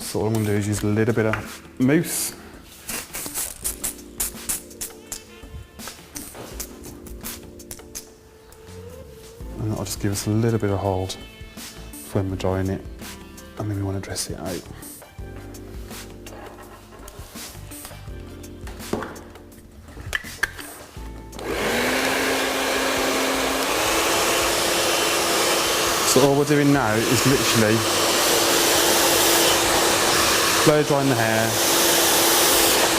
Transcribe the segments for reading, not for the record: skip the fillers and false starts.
So all I'm going to do is use a little bit of mousse. And that'll just give us a little bit of hold when we're drying it. And then we want to dress it out. So all we're doing now is literally blow drying the hair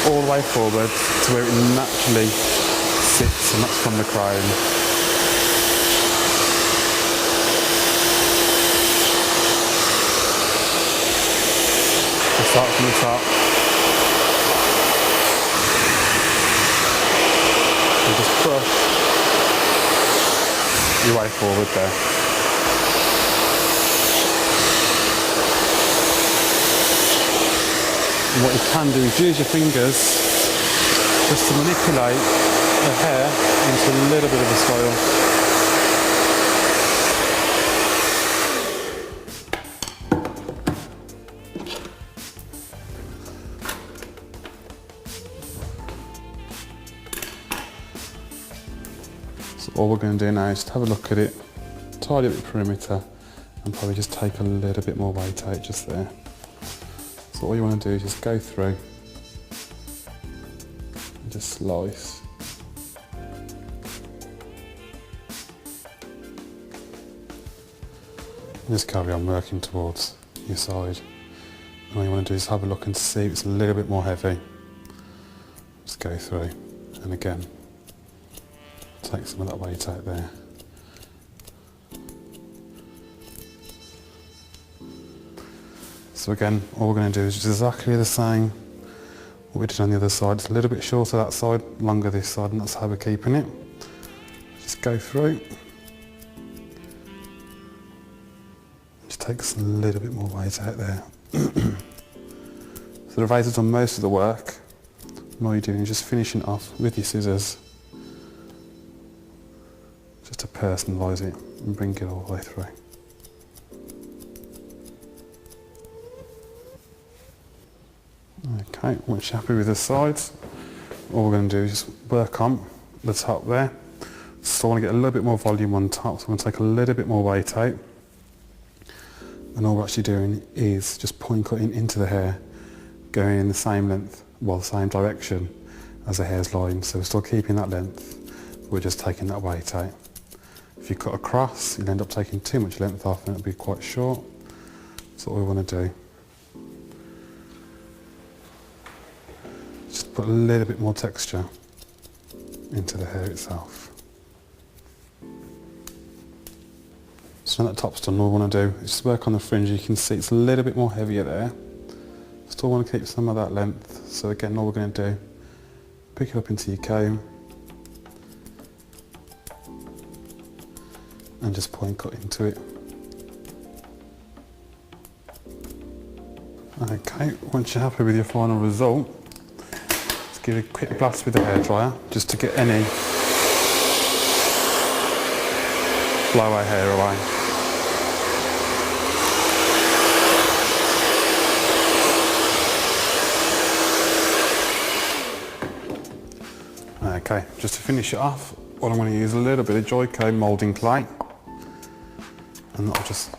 all the way forward to where it naturally sits, and that's from the crown. So start from the top and just brush your way forward there. And what you can do is use your fingers just to manipulate the hair into a little bit of a style. So all we're going to do now is just have a look at it, tidy up the perimeter, and probably just take a little bit more weight out just there. So all you want to do is just go through and just slice. And just carry on working towards your side. And all you want to do is have a look and see if it's a little bit more heavy. Just go through, and again, take some of that weight out there. So again, all we're going to do is just exactly the same what we did on the other side. It's a little bit shorter that side, longer this side, and that's how we're keeping it. Just go through. Just takes a little bit more weight out there. So the razor's done most of the work. And all you're doing is just finishing off with your scissors, just to personalise it and bring it all the way through. Okay, once you're happy with the sides, all we're going to do is just work on the top there. So I want to get a little bit more volume on top, so I'm going to take a little bit more weight out. And all we're actually doing is just point cutting into the hair, going in the same length, well, the same direction as the hair's line. So we're still keeping that length, but we're just taking that weight out. If you cut across, you'll end up taking too much length off and it'll be quite short. So all we want to do, just put a little bit more texture into the hair itself. So now that top's done, all we want to do is just work on the fringe. You can see it's a little bit more heavier there. Still want to keep some of that length. So again, all we're going to do, pick it up into your comb and just point cut into it. Okay, once you're happy with your final result, just give it a quick blast with the hairdryer just to get any blowout hair away. Okay, just to finish it off, what I'm going to use a little bit of Joico moulding clay, and that'll just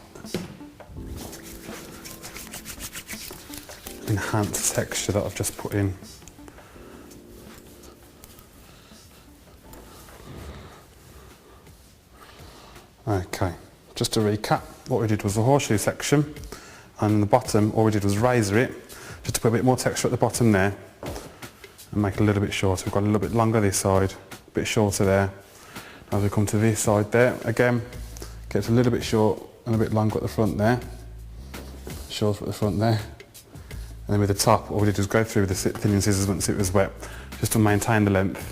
enhance the texture that I've just put in. Okay, just to recap, what we did was the horseshoe section, and the bottom, all we did was razor it, just to put a bit more texture at the bottom there, and make it a little bit shorter. We've got a little bit longer this side, a bit shorter there. As we come to this side there, again, gets a little bit short and a bit longer at the front there, shorter at the front there. And then with the top, all we did was go through with the thinning scissors once it was wet, just to maintain the length,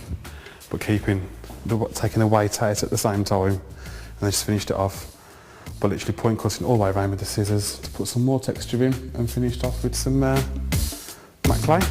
but taking the weight out at the same time. And then just finished it off by literally point cutting all the way around with the scissors to put some more texture in, and finished off with some matte clay.